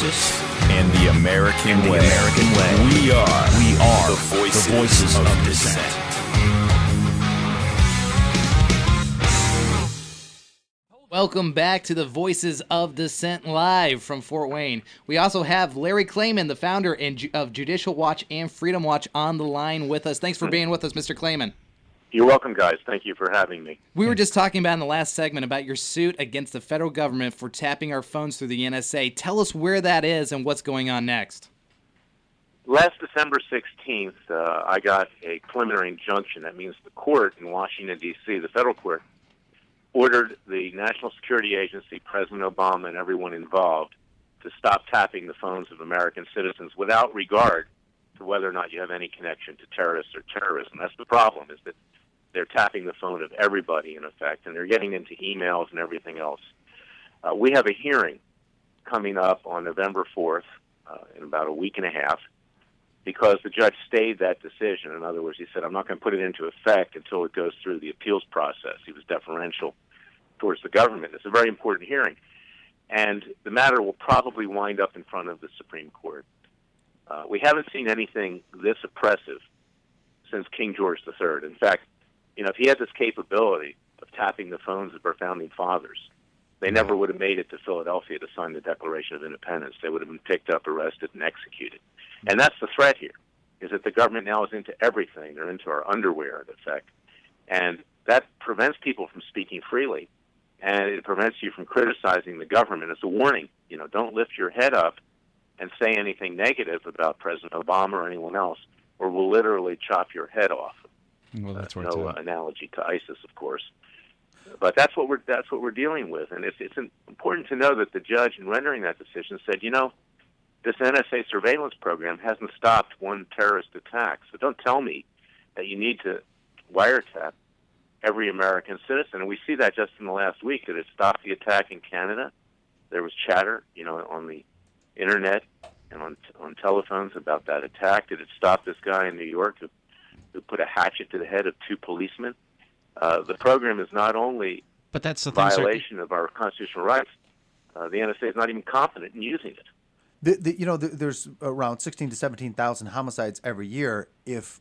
nemesis and the American way. We are the Voices of Dissent. Welcome back to the Voices of Dissent live from Fort Wayne. We also have Larry Klayman, the founder of Judicial Watch and Freedom Watch, on the line with us. Thanks for being with us, Mr. Klayman. You're welcome, guys. Thank you for having me. We were just talking about in the last segment about your suit against the federal government for tapping our phones through the NSA. Tell us where that is and what's going on next. Last December 16th, I got a preliminary injunction. That means the court in Washington, D.C., the federal court, ordered the National Security Agency, President Obama, and everyone involved to stop tapping the phones of American citizens without regard to whether or not you have any connection to terrorists or terrorism. That's the problem, is that they're tapping the phone of everybody, in effect, and they're getting into emails and everything else. We have a hearing coming up on November 4th, in about a week and a half, because the judge stayed that decision. In other words, he said, I'm not going to put it into effect until it goes through the appeals process. He was deferential towards the government. It's a very important hearing. And the matter will probably wind up in front of the Supreme Court. We haven't seen anything this oppressive since King George III. In fact, if he had this capability of tapping the phones of our founding fathers, they never would have made it to Philadelphia to sign the Declaration of Independence. They would have been picked up, arrested, and executed. And that's the threat here, is that the government now is into everything. They're into our underwear, in effect. And that prevents people from speaking freely, and it prevents you from criticizing the government. It's a warning. Don't lift your head up and say anything negative about President Obama or anyone else, or we'll literally chop your head off. Well, that's right. No analogy to ISIS, of course, but that's what we're dealing with, and it's important to know that the judge, in rendering that decision, said, this NSA surveillance program hasn't stopped one terrorist attack. So don't tell me that you need to wiretap every American citizen. And we see that just in the last week, that it stopped the attack in Canada. There was chatter, on the internet and on telephones about that attack. Did it stop this guy in New York who put a hatchet to the head of two policemen? The program is not only but that's the violation of our constitutional rights, the NSA is not even confident in using it. There's around 16 to 17,000 homicides every year. If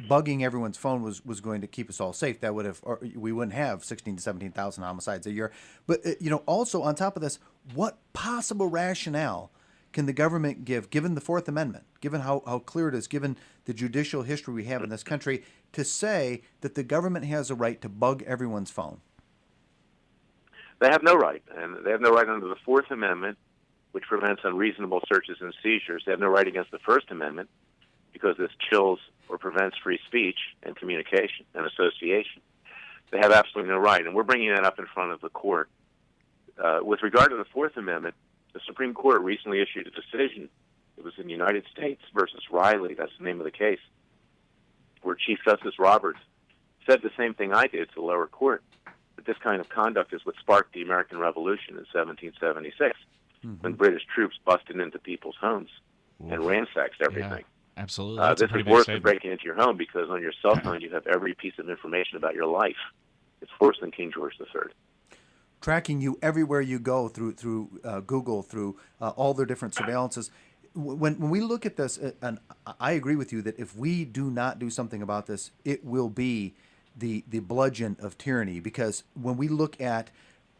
bugging everyone's phone was going to keep us all safe, that would have, or we wouldn't have 16 to 17,000 homicides a year. But also on top of this, what possible rationale can the government give, given the Fourth Amendment, given how clear it is, given the judicial history we have in this country, to say that the government has a right to bug everyone's phone? They have no right, and they have no right under the Fourth Amendment, which prevents unreasonable searches and seizures. They have no right against the First Amendment, because this chills or prevents free speech and communication and association. They have absolutely no right, and we're bringing that up in front of the court. With regard to the Fourth Amendment, the Supreme Court recently issued a decision. It was in United States versus Riley, that's the name of the case, where Chief Justice Roberts said the same thing I did to the lower court, that this kind of conduct is what sparked the American Revolution in 1776, when British troops busted into people's homes and ransacked everything. Yeah, absolutely. This is worse than breaking into your home, because on your cell phone you have every piece of information about your life. It's worse than King George III. Tracking you everywhere you go through Google, through all their different surveillances. When we look at this, and I agree with you that if we do not do something about this, it will be the bludgeon of tyranny. Because when we look at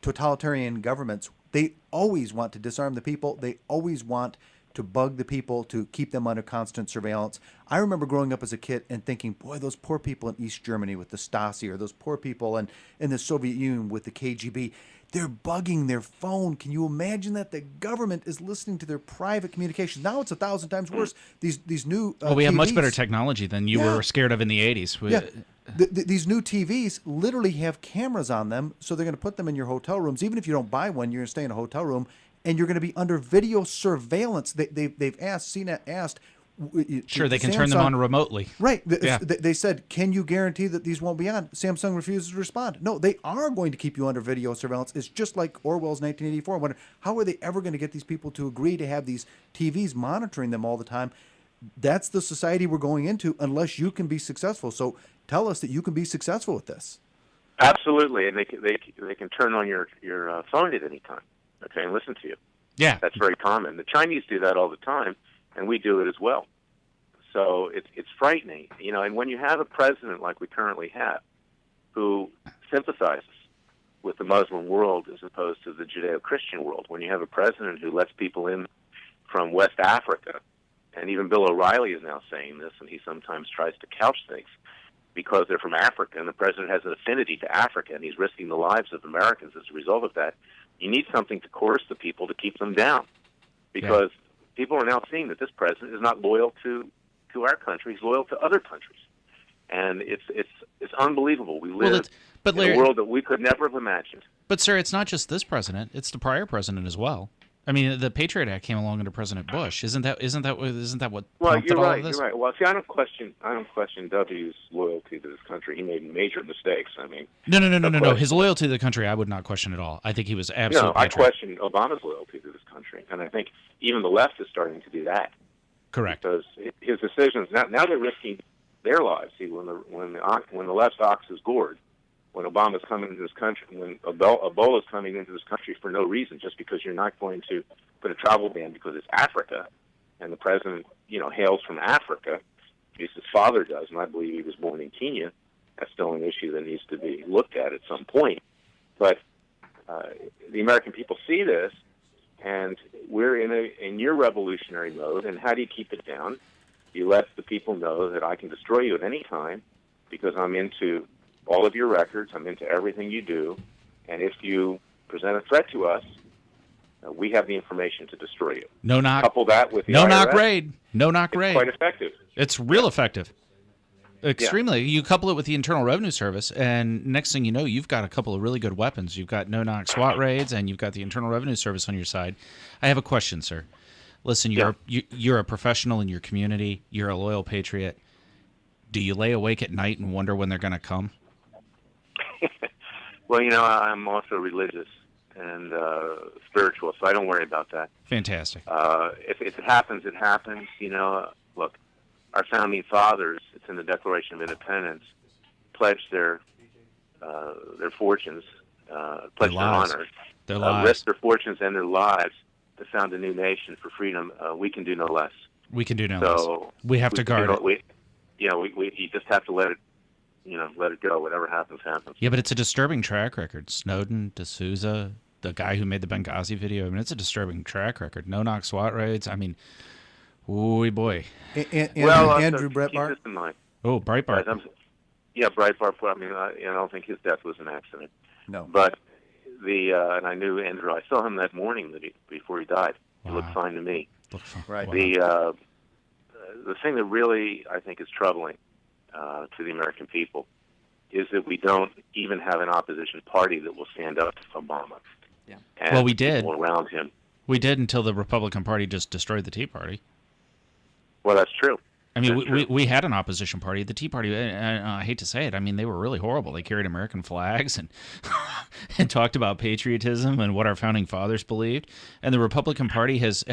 totalitarian governments, they always want to disarm the people. They always want to bug the people, to keep them under constant surveillance. I remember growing up as a kid and thinking, boy, those poor people in East Germany with the Stasi, or those poor people in the Soviet Union with the KGB, they're bugging their phone. Can you imagine that? The government is listening to their private communications. Now it's 1,000 times worse. These new well, we have TVs, much better technology than you were scared of in the 80s. These new TVs literally have cameras on them, so they're going to put them in your hotel rooms. Even if you don't buy one, you're going to stay in a hotel room, and you're going to be under video surveillance. They've asked, CNET asked. Sure, they can turn them on remotely. Right. They said, can you guarantee that these won't be on? Samsung refuses to respond. No, they are going to keep you under video surveillance. It's just like Orwell's 1984. I wonder, how are they ever going to get these people to agree to have these TVs monitoring them all the time? That's the society we're going into unless you can be successful. So tell us that you can be successful with this. Absolutely, and they can turn on your phone at any time, okay, and listen to you. Yeah. That's very common. The Chinese do that all the time, and we do it as well. So it's frightening, and when you have a president like we currently have, who sympathizes with the Muslim world as opposed to the Judeo-Christian world, when you have a president who lets people in from West Africa, and even Bill O'Reilly is now saying this, and he sometimes tries to couch things because they're from Africa, and the president has an affinity to Africa, and he's risking the lives of Americans as a result of that. You need something to coerce the people to keep them down, because people are now seeing that this president is not loyal to our country; he's loyal to other countries, and it's unbelievable. We live in a world that we could never have imagined. But sir, it's not just this president; it's the prior president as well. I mean, the Patriot Act came along under President Bush. Isn't that what prompted all of this? You're right. Well, see, I don't question W's loyalty to this country. He made major mistakes. I mean, no. His loyalty to the country, I would not question at all. I think he was absolutely. No, I question Obama's loyalty to this country, and I think even the left is starting to do that. Correct. Because his decisions now they're risking their lives. See, when the left's ox is gored, when Obama's coming into this country, when Ebola's coming into this country for no reason, just because you're not going to put a travel ban because it's Africa, and the president, hails from Africa, at least his father does, and I believe he was born in Kenya. That's still an issue that needs to be looked at some point. But the American people see this, and we're in your revolutionary mode. And how do you keep it down? You let the people know that I can destroy you at any time because I'm into all of your records. I'm into everything you do. And if you present a threat to us, we have the information to destroy you. No knock. Couple that with the no IRS, knock raid. No knock raid. Quite effective. It's real effective. Extremely. You couple it with the Internal Revenue Service, and next thing you know, you've got a couple of really good weapons. You've got no-knock SWAT raids, and you've got the Internal Revenue Service on your side. I have a question, sir. Listen, you're a professional in your community. You're a loyal patriot. Do you lay awake at night and wonder when they're going to come? Well, I'm also religious and spiritual, so I don't worry about that. Fantastic. If it happens, it happens. Look, our founding fathers, it's in the Declaration of Independence, pledged their fortunes, pledged their honors, risked their fortunes and their lives to found a new nation for freedom. We can do no less. We can do no less. We have to guard it. You just have to let it go. Whatever happens, happens. Yeah, but it's a disturbing track record. Snowden, D'Souza, the guy who made the Benghazi video. I mean, it's a disturbing track record. No-knock SWAT raids. I mean, ooh boy. Andrew Breitbart. Keep this in mind. Oh, Breitbart. Breitbart. I mean, I don't think his death was an accident. No. But and I knew Andrew. I saw him that morning before he died. Wow. He looked fine to me. Right. Wow. The thing that really I think is troubling to the American people is that we don't even have an opposition party that will stand up to Obama. Yeah. And well, we did. People around him. We did until the Republican Party just destroyed the Tea Party. Well, that's true. I mean, we had an opposition party. The Tea Party, I hate to say it, I mean, they were really horrible. They carried American flags and and talked about patriotism and what our founding fathers believed. And the Republican Party has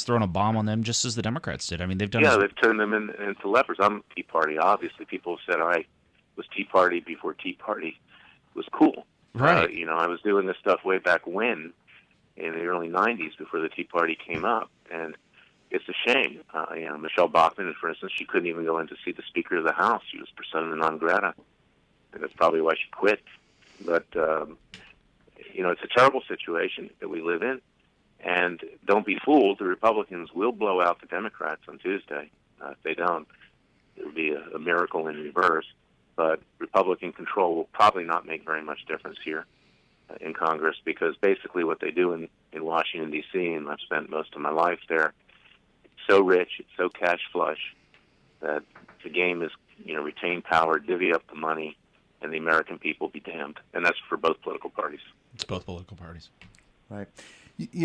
thrown a bomb on them just as the Democrats did. I mean, they've done. Yeah, they've turned them into lepers. I'm Tea Party, obviously. People have said I was Tea Party before Tea Party was cool. Right. I was doing this stuff way back when, in the early 90s, before the Tea Party came up. And it's a shame. Michelle Bachmann, for instance, she couldn't even go in to see the Speaker of the House. She was persona non grata. And that's probably why she quit. But, it's a terrible situation that we live in. And don't be fooled. The Republicans will blow out the Democrats on Tuesday. If they don't, it would be a miracle in reverse. But Republican control will probably not make very much difference here in Congress, because basically what they do in Washington, D.C., and I've spent most of my life there, so rich, it's so cash flush that the game is, retain power, divvy up the money, and the American people be damned. And that's for both political parties. It's both political parties. Right.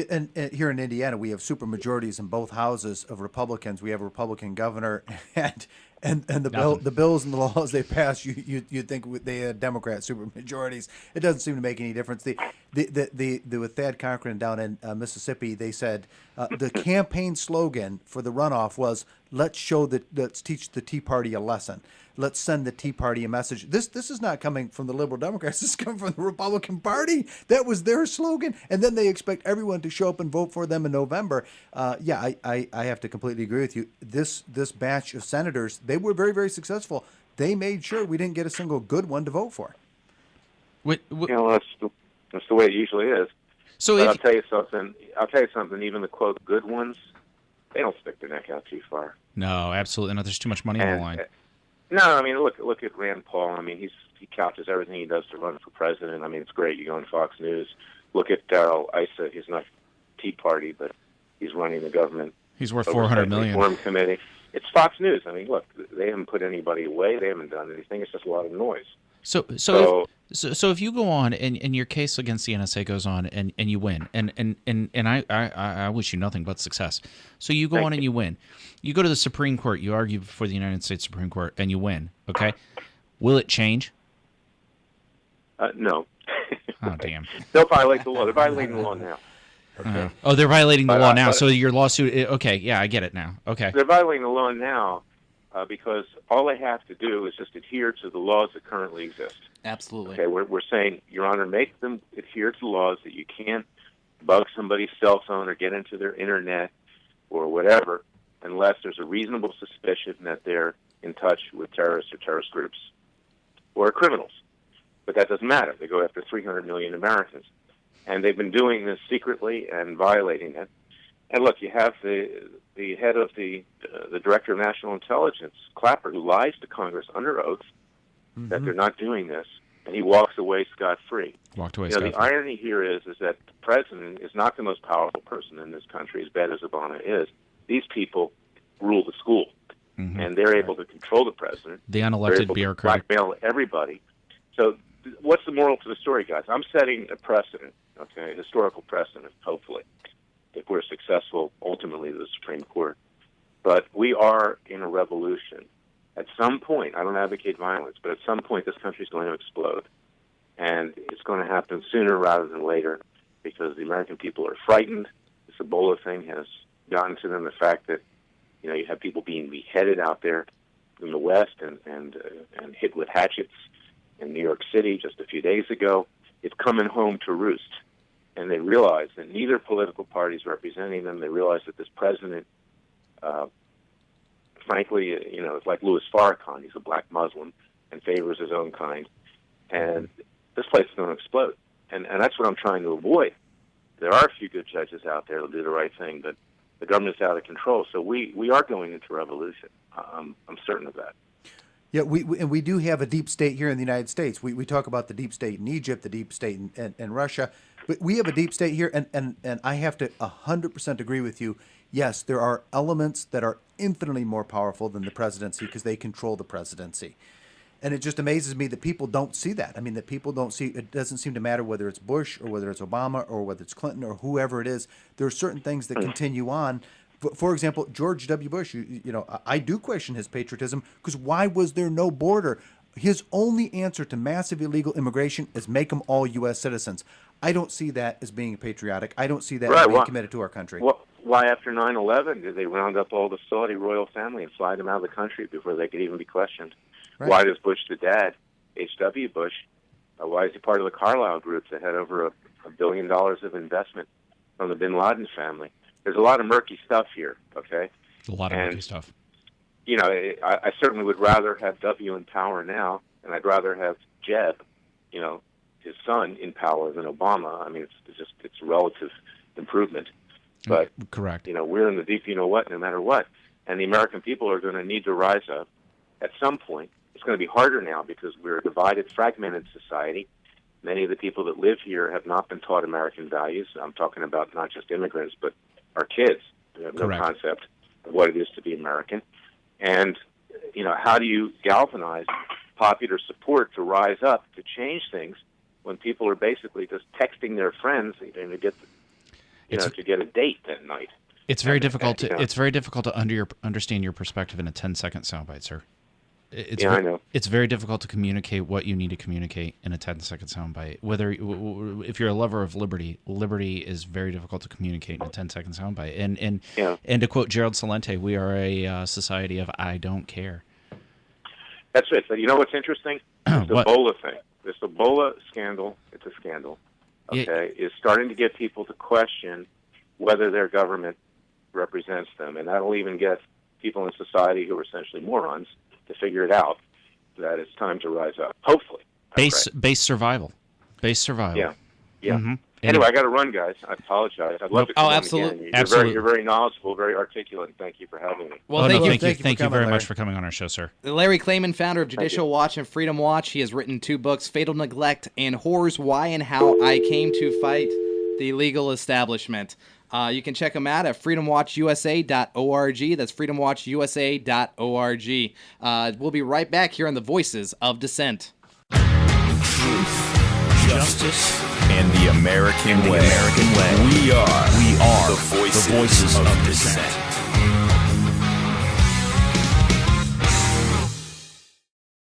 And here in Indiana, we have supermajorities in both houses of Republicans. We have a Republican governor, and the bills and the laws they pass, you'd think they had Democrat supermajorities. It doesn't seem to make any difference. With Thad Cochran down in Mississippi, they said the campaign slogan for the runoff was let's teach the Tea Party a lesson. let's send the Tea Party a message. This is not coming from the Liberal Democrats. This is coming from the Republican Party. That was their slogan. And then they expect everyone to show up and vote for them in November. I have to completely agree with you. This batch of senators, they were very, very successful. They made sure we didn't get a single good one to vote for. That's the way it usually is. So I'll tell you something. Even the quote good ones, they don't stick their neck out too far. No, absolutely not. There's too much money on the line. No, I mean look at Rand Paul. I mean he couches everything he does to run for president. I mean it's great. You go on Fox News. Look at Darrell Issa. He's not Tea Party, but he's running the government. He's worth $400 million. Reform committee. It's Fox News. I mean look, they haven't put anybody away. They haven't done anything. It's just a lot of noise. So if you go on and your case against the NSA goes on and you win, and I wish you nothing but success. So you go on and you win. You go to the Supreme Court, you argue before the United States Supreme Court, and you win. Okay, will it change? No. Oh damn! They'll violate the law. They're violating the law now. Okay. Oh, they're violating the law now. So your lawsuit. Okay, yeah, I get it now. Okay. They're violating the law now. Because all they have to do is just adhere to the laws that currently exist. Absolutely. Okay, we're saying, Your Honor, make them adhere to the laws that you can't bug somebody's cell phone or get into their internet or whatever unless there's a reasonable suspicion that they're in touch with terrorists or terrorist groups or criminals. But that doesn't matter. They go after 300 million Americans. And they've been doing this secretly and violating it. And look, you have the head of the Director of National Intelligence, Clapper, who lies to Congress under oath that they're not doing this, and he walks away scot-free. The irony here is that the president is not the most powerful person in this country, as bad as Obama is. These people rule the school, and they're able to control the president. The unelected bureaucrat. Blackmail everybody. So what's the moral to the story, guys? I'm setting a precedent, okay, a historical precedent, hopefully, if we're successful ultimately to the Supreme Court. But we are in a revolution. At some point, I don't advocate violence, but at some point this country is going to explode. And it's going to happen sooner rather than later because the American people are frightened. This Ebola thing has gotten to them, the fact that you have people being beheaded out there in the West and hit with hatchets in New York City just a few days ago. It's coming home to roost. And they realize that neither political party is representing them. They realize that this president, frankly, it's like Louis Farrakhan. He's a black Muslim and favors his own kind. And this place is going to explode. And that's what I'm trying to avoid. There are a few good judges out there who'll do the right thing, but the government's out of control. So we are going into revolution. I'm certain of that. Yeah, we do have a deep state here in the United States. We talk about the deep state in Egypt, the deep state in Russia. But we have a deep state here, and I have to 100% agree with you. Yes, there are elements that are infinitely more powerful than the presidency because they control the presidency. And it just amazes me that people don't see that. I mean, that people don't see, it doesn't seem to matter whether it's Bush or whether it's Obama or whether it's Clinton or whoever it is. There are certain things that continue on. For example, George W. Bush, I do question his patriotism because why was there no border? His only answer to massive illegal immigration is make them all U.S. citizens. I don't see that as being patriotic. I don't see that as being committed to our country. Why after 9/11 did they round up all the Saudi royal family and fly them out of the country before they could even be questioned? Right. Why does Bush the dad, H.W. Bush, why is he part of the Carlyle Group that had over $1 billion of investment from the bin Laden family? There's a lot of murky stuff here, okay? A lot of murky stuff. I certainly would rather have W in power now, and I'd rather have Jeb, his son, in power than Obama. I mean, it's a relative improvement. But correct. We're in the deep no matter what. And the American people are going to need to rise up at some point. It's going to be harder now because we're a divided, fragmented society. Many of the people that live here have not been taught American values. I'm talking about not just immigrants, but our kids. They have no concept of what it is to be American. And, how do you galvanize popular support to rise up to change things when people are basically just texting their friends to get a date that night? It's very difficult it's very difficult to understand your perspective in a 10-second soundbite, sir. I know. It's very difficult to communicate what you need to communicate in a 10-second soundbite. If you're a lover of liberty is very difficult to communicate in a 10-second soundbite. And to quote Gerald Celente, we are a society of I don't care. That's it. But you know what's interesting? This What? Ebola thing. This Ebola scandal, it's a scandal, okay, is starting to get people to question whether their government represents them. And that'll even get people in society who are essentially morons to figure it out, that it's time to rise up. Hopefully. Base survival. Base survival. Yeah. Yeah. Mm-hmm. Anyway, I got to run, guys. I apologize. I'd love to come on absolutely. again. Absolutely. You're very knowledgeable, very articulate, and thank you for having me. Well, Thank you. Thank you for Thank you coming, very Larry. much for coming on our show, sir. Larry Klayman, founder of Judicial Watch and Freedom Watch. He has written 2 books, Fatal Neglect and Horrors, Why and How I Came to Fight the Legal Establishment. You can check him out at freedomwatchusa.org. That's freedomwatchusa.org. We'll be right back here on the Voices of Dissent. Truth, justice, and the American way. We are the voices of dissent.